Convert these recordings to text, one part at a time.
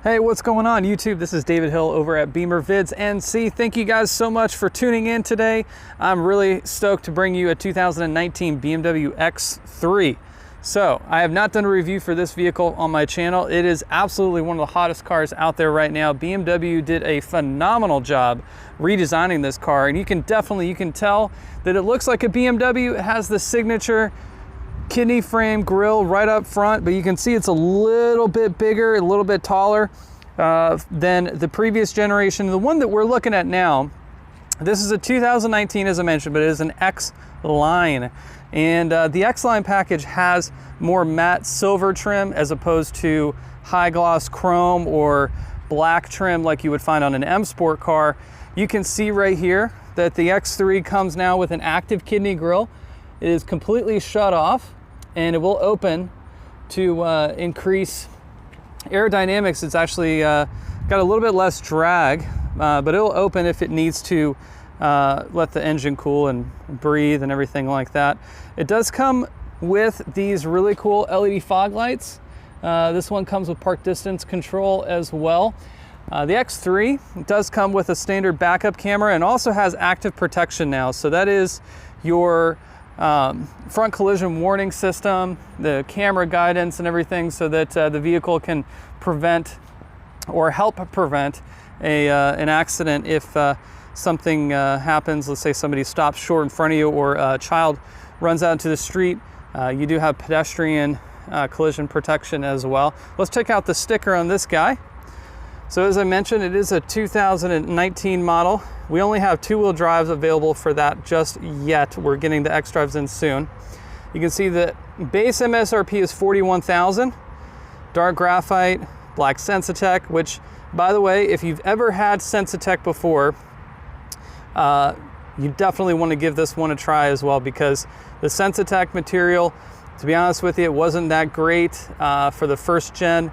Hey, what's going on YouTube? This is David Hill over at BimmerVidsNC. Thank you guys so much for tuning in today. I'm really stoked to bring you a 2019 BMW X3. So I have not done a review for this vehicle on my channel. It is absolutely one of the hottest cars out there right now. BMW did a phenomenal job redesigning this car, and you can tell that it looks like a BMW. It has the signature kidney frame grille right up front, but you can see it's a little bit bigger, a little bit taller than the previous generation. The one that we're looking at now, this is a 2019 as I mentioned, but it is an X-Line. And the X-Line package has more matte silver trim as opposed to high gloss chrome or black trim like you would find on an M Sport car. You can see right here that the X3 comes now with an active kidney grille. It is completely shut off, and it will open to increase aerodynamics. It's actually got a little bit less drag, but it'll open if it needs to let the engine cool and breathe and everything like that. It does come with these really cool LED fog lights. This one comes with park distance control as well. The X3 does come with a standard backup camera and also has active protection now. So that is your front collision warning system, the camera guidance and everything, so that the vehicle can prevent or help prevent an accident if something happens. Let's say somebody stops short in front of you, or a child runs out into the street. You do have pedestrian collision protection as well. Let's check out the sticker on this guy. So as I mentioned, it is a 2019 model. We only have two-wheel drives available for that just yet. We're getting the X-Drives in soon. You can see the base MSRP is $41,000. Dark graphite, black Sensitech, which, by the way, if you've ever had Sensitech before, you definitely want to give this one a try as well, because the Sensitech material, to be honest with you, it wasn't that great for the first gen.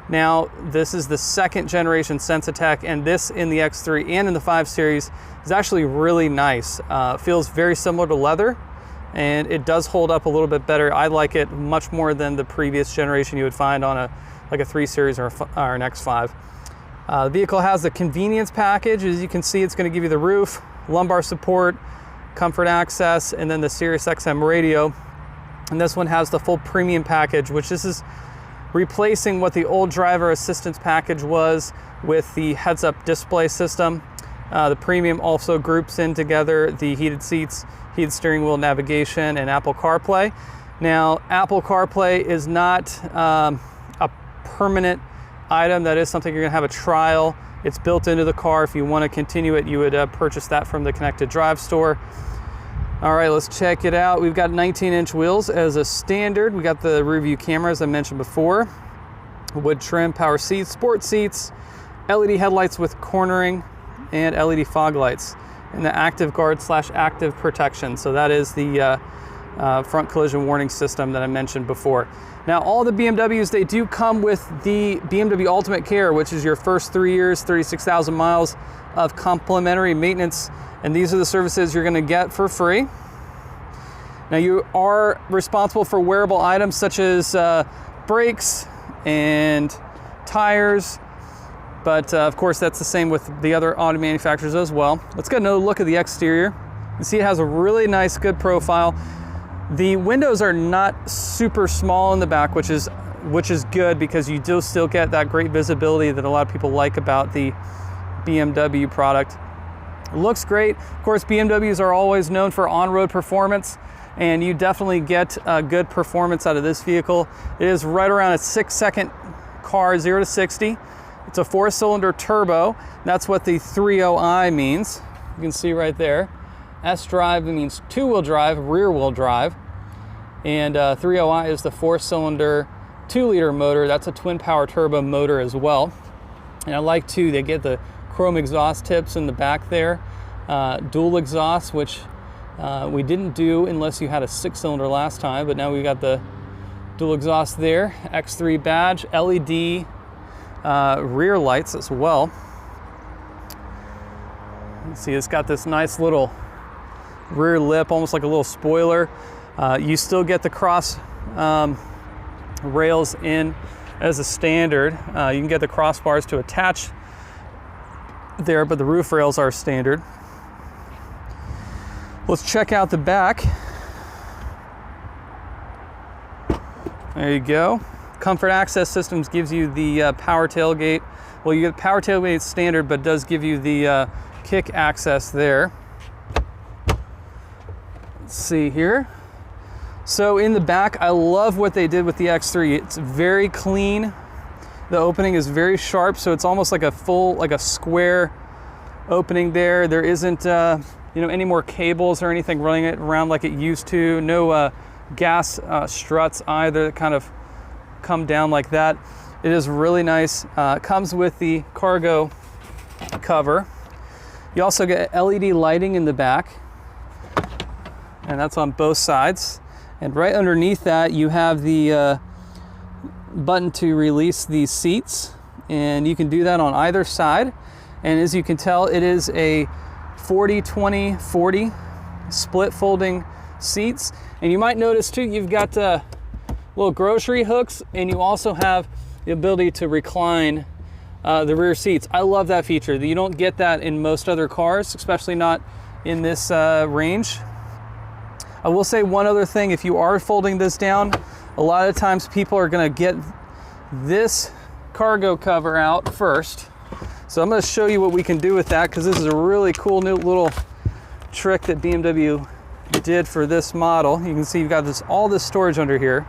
Now, this is the second generation Sensitech, and this in the X3 and in the 5 Series is actually really nice. Feels very similar to leather, and it does hold up a little bit better. I like it much more than the previous generation you would find on like a 3 Series or an X5. The vehicle has the convenience package. As you can see, it's going to give you the roof, lumbar support, comfort access, and then the Sirius XM Radio. And this one has the full premium package, which this is replacing what the old driver assistance package was with the heads-up display system. The premium also groups in together the heated seats, heated steering wheel, navigation, and Apple CarPlay. Now, Apple CarPlay is not a permanent item. That is something you're gonna have a trial. It's built into the car. If you want to continue it, you would purchase that from the Connected Drive store. All right, let's check it out. We've got 19-inch wheels as a standard. We got the rear view camera, as I mentioned before. Wood trim, power seats, sport seats, LED headlights with cornering, and LED fog lights. And the active guard / active protection. So that is the front collision warning system that I mentioned before. Now, all the BMWs, they do come with the BMW Ultimate Care, which is your first 3 years, 36,000 miles of complimentary maintenance. And these are the services you're going to get for free. Now, you are responsible for wearable items such as brakes and tires, but of course that's the same with the other auto manufacturers as well. Let's get another look at the exterior. You can see it has a really nice, good profile. The windows are not super small in the back, which is good, because you do still get that great visibility that a lot of people like about the BMW product. It looks great. Of course, BMWs are always known for on-road performance, and you definitely get good performance out of this vehicle. It is right around a 6-second car, 0 to 60. It's a 4-cylinder turbo. That's what the 30i means. You can see right there. sDrive means 2-wheel drive, rear-wheel drive. And 30i is the 4-cylinder 2-liter motor. That's a twin power turbo motor as well. And I like too, they get the chrome exhaust tips in the back there, dual exhaust, which we didn't do unless you had a 6-cylinder last time, but now we got the dual exhaust there. X3 badge, LED rear lights as well. You see, it's got this nice little rear lip, almost like a little spoiler. You still get the cross rails in as a standard. You can get the crossbars to attach there, but the roof rails are standard. Let's check out the back. There you go. Comfort Access Systems gives you the power tailgate. Well, you get power tailgate standard, but does give you the kick access there. Let's see here. So in the back, I love what they did with the X3. It's very clean. The opening is very sharp, so it's almost like a full, like a square opening there. There isn't any more cables or anything running it around like it used to. No gas struts either that kind of come down like that. It is really nice. It comes with the cargo cover. You also get LED lighting in the back, and that's on both sides. And right underneath that, you have the button to release these seats, and you can do that on either side. And as you can tell, it is a 40-20-40 split folding seats. And you might notice too, you've got little grocery hooks, and you also have the ability to recline the rear seats. I love that feature. You don't get that in most other cars, especially not in this range. I will say one other thing, if you are folding this down, a lot of times people are gonna get this cargo cover out first. So I'm gonna show you what we can do with that, because this is a really cool new little trick that BMW did for this model. You can see you've got all this storage under here.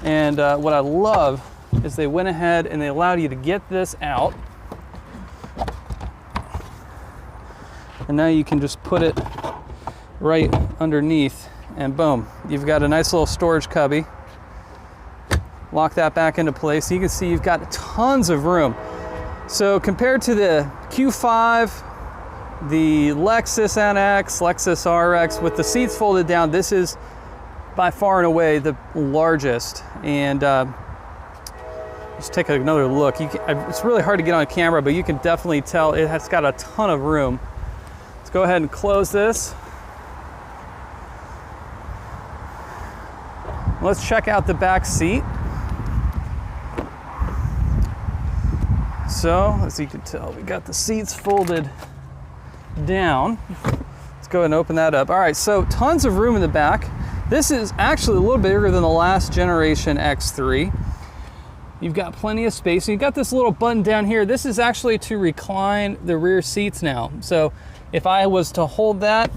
And what I love is they went ahead and they allowed you to get this out. And now you can just put it right underneath, and boom, you've got a nice little storage cubby. Lock that back into place. You can see you've got tons of room. So compared to the Q5, the Lexus NX, Lexus RX, with the seats folded down, this is by far and away the largest. And just take another look. It's really hard to get on camera, but you can definitely tell it has got a ton of room. Let's go ahead and close this. Let's check out the back seat. So, as you can tell, we got the seats folded down. Let's go ahead and open that up. All right, so tons of room in the back. This is actually a little bigger than the last generation X3. You've got plenty of space. You've got this little button down here. This is actually to recline the rear seats now. So if I was to hold that,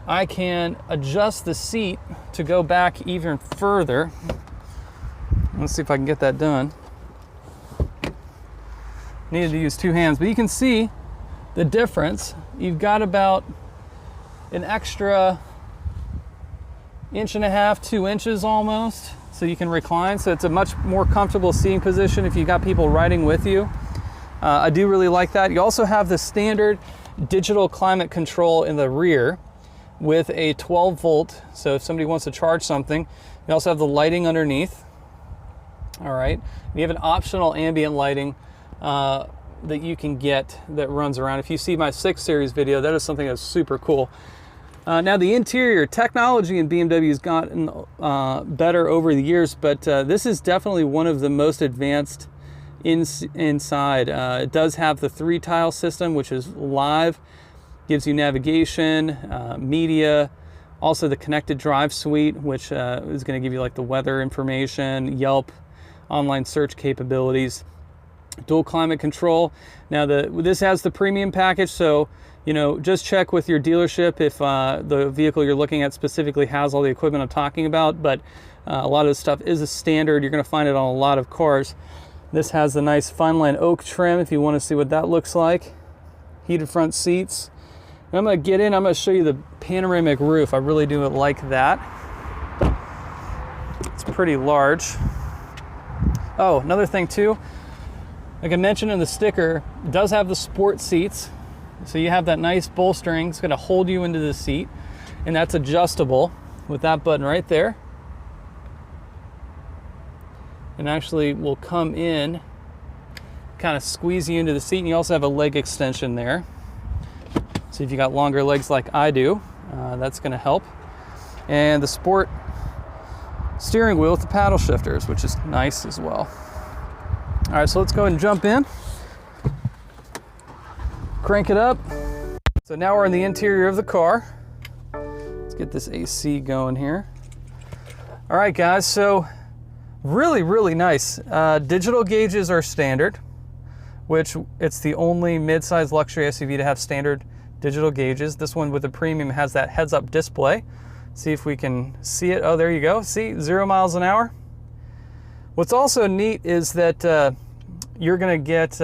I can adjust the seat to go back even further. Let's see if I can get that done. Needed to use two hands, but you can see the difference. You've got about an extra 1.5 to 2 inches almost, so you can recline. So it's a much more comfortable seating position if you've got people riding with you. I do really like that. You also have the standard digital climate control in the rear with a 12 volt. So if somebody wants to charge something, you also have the lighting underneath. All right. You have an optional ambient lighting that you can get that runs around. If you see my 6 Series video, that is something that's super cool. Now the interior technology in BMW has gotten better over the years, but this is definitely one of the most advanced inside. It does have the 3-tile system, which is live, gives you navigation, media, also the connected drive suite, which is going to give you like the weather information, Yelp, online search capabilities, dual climate control. Now this has the premium package, so just check with your dealership if the vehicle you're looking at specifically has all the equipment I'm talking about, but a lot of this stuff is a standard. You're going to find it on a lot of cars. This has the nice fine line oak trim if you want to see what that looks like. Heated front seats. And I'm going to get in, I'm going to show you the panoramic roof. I really do like that. It's pretty large. Oh, another thing too, like I mentioned in the sticker, it does have the sport seats. So you have that nice bolstering. It's going to hold you into the seat, and that's adjustable with that button right there. And actually will come in, kind of squeeze you into the seat, and you also have a leg extension there. So if you got longer legs like I do, that's going to help. And the sport steering wheel with the paddle shifters, which is nice as well. All right, so let's go ahead and jump in. Crank it up. So now we're in the interior of the car. Let's get this AC going here. All right, guys, so really nice. Digital gauges are standard, which it's the only mid-size luxury SUV to have standard digital gauges. This one with the premium has that heads-up display. See if we can see it. Oh, there you go. See, 0 miles an hour. What's also neat is that you're going to get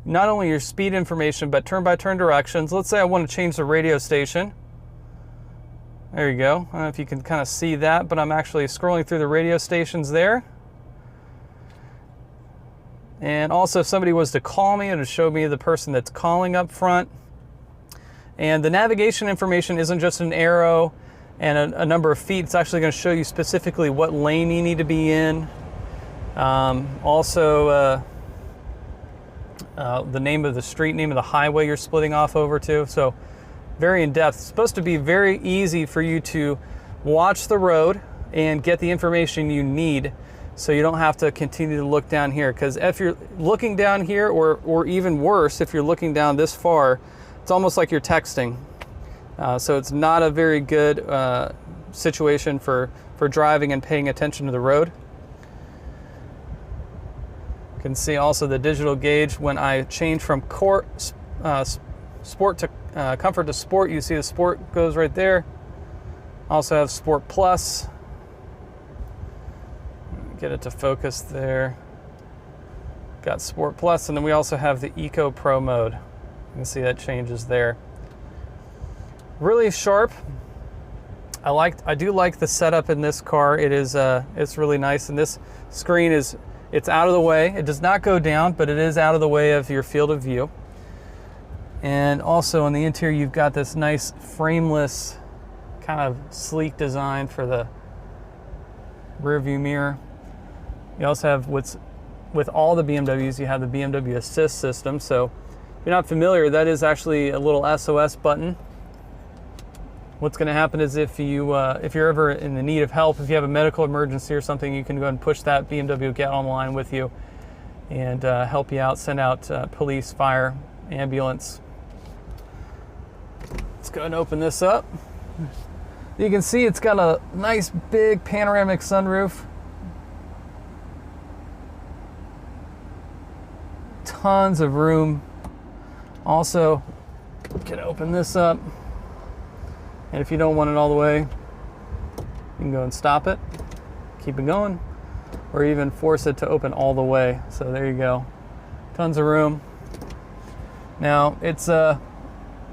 not only your speed information, but turn-by-turn directions. Let's say I want to change the radio station. There you go. I don't know if you can kind of see that, but I'm actually scrolling through the radio stations there. And also, if somebody was to call me, it'll show me the person that's calling up front. And the navigation information isn't just an arrow and a number of feet. It's actually going to show you specifically what lane you need to be in. Also, the name of the street, name of the highway you're splitting off over to. So very in-depth. It's supposed to be very easy for you to watch the road and get the information you need, so you don't have to continue to look down here. Because if you're looking down here, or even worse, if you're looking down this far, it's almost like you're texting. So it's not a very good situation for driving and paying attention to the road. You can see also the digital gauge. When I change from sport to comfort to sport, you see the sport goes right there. Also have Sport Plus. Get it to focus there. Got Sport Plus, and then we also have the Eco Pro mode. You can see that changes there. Really sharp. I do like the setup in this car. It is it's really nice, and this screen it's out of the way. It does not go down, but it is out of the way of your field of view. And also on the interior, you've got this nice frameless, kind of sleek design for the rear view mirror. You also have with all the BMWs, you have the BMW Assist System. So if you're not familiar, that is actually a little SOS button. What's going to happen is if you're ever in the need of help, if you have a medical emergency or something, you can go and push that BMW Get Online with you and help you out, send out police, fire, ambulance. Let's go and open this up. You can see it's got a nice big panoramic sunroof. Tons of room. Also, you can open this up. And if you don't want it all the way, you can go and stop it, keep it going, or even force it to open all the way. So there you go. Tons of room. Now, it's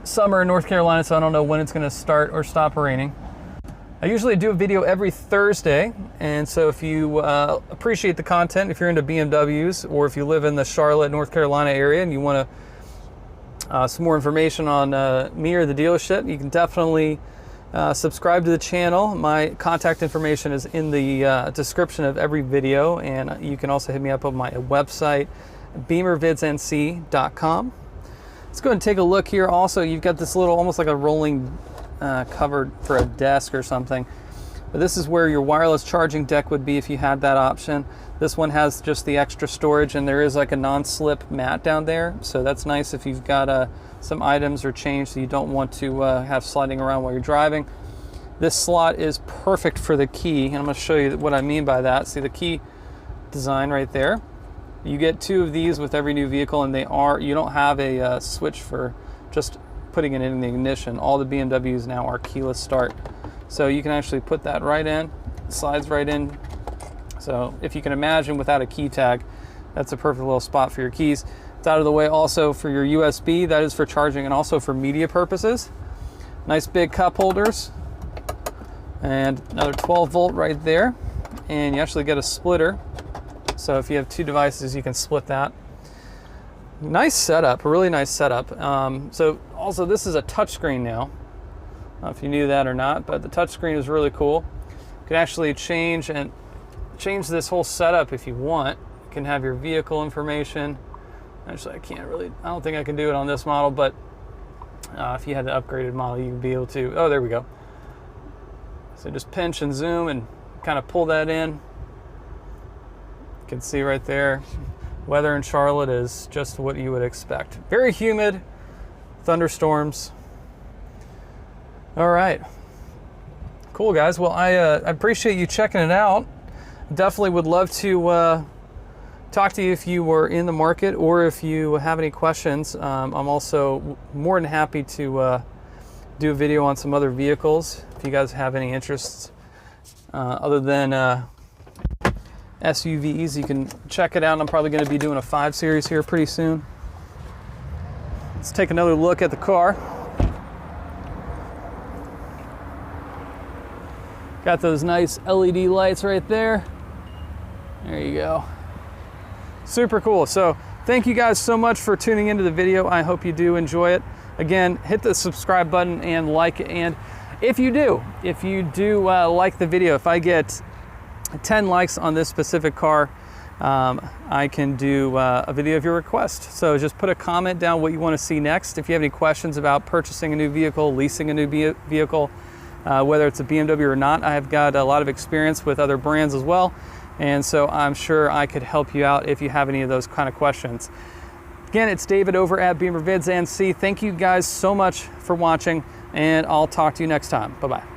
summer in North Carolina, so I don't know when it's going to start or stop raining. I usually do a video every Thursday, and so if you appreciate the content, if you're into BMWs, or if you live in the Charlotte, North Carolina area and you want some more information on me or the dealership, you can definitely subscribe to the channel. My contact information is in the description of every video, and you can also hit me up on my website, BimmerVidsNC.com. Let's go ahead and take a look here. Also, you've got this little, almost like a rolling covered for a desk or something. But this is where your wireless charging deck would be if you had that option. This one has just the extra storage, and there is like a non-slip mat down there. So that's nice if you've got some items or change that you don't want to have sliding around while you're driving. This slot is perfect for the key, and I'm going to show you what I mean by that. See the key design right there? You get 2 of these with every new vehicle, and you don't have a switch for just putting it in the ignition. All the BMWs now are keyless start. So you can actually put that right in, slides right in. So if you can imagine without a key tag, that's a perfect little spot for your keys. It's out of the way also for your USB, that is for charging and also for media purposes. Nice big cup holders. And another 12 volt right there. And you actually get a splitter. So if you have 2 devices, you can split that. Nice setup, a really nice setup. So also this is a touchscreen now. I don't know if you knew that or not, but the touchscreen is really cool. You can actually change this whole setup if you want. You can have your vehicle information. Actually, I don't think I can do it on this model, but if you had the upgraded model, you'd be able to. Oh, there we go. So just pinch and zoom and kind of pull that in. You can see right there. Weather in Charlotte is just what you would expect. Very humid, thunderstorms. All right. Cool, guys. Well, I appreciate you checking it out. Definitely would love to talk to you if you were in the market or if you have any questions. I'm also more than happy to do a video on some other vehicles if you guys have any interests other than SUVs. You can check it out. I'm probably going to be doing a 5 Series here pretty soon. Let's take another look at the car. Got those nice LED lights right there. There you go. Super cool. So thank you guys so much for tuning into the video. I hope you do enjoy it. Again, hit the subscribe button and like it. And if you do like the video, if I get 10 likes on this specific car, I can do a video of your request. So just put a comment down what you want to see next. If you have any questions about purchasing a new vehicle, leasing a new vehicle, whether it's a BMW or not, I have got a lot of experience with other brands as well. And so I'm sure I could help you out if you have any of those kind of questions. Again, it's David over at BimmerVidsNC. Thank you guys so much for watching, and I'll talk to you next time. Bye-bye.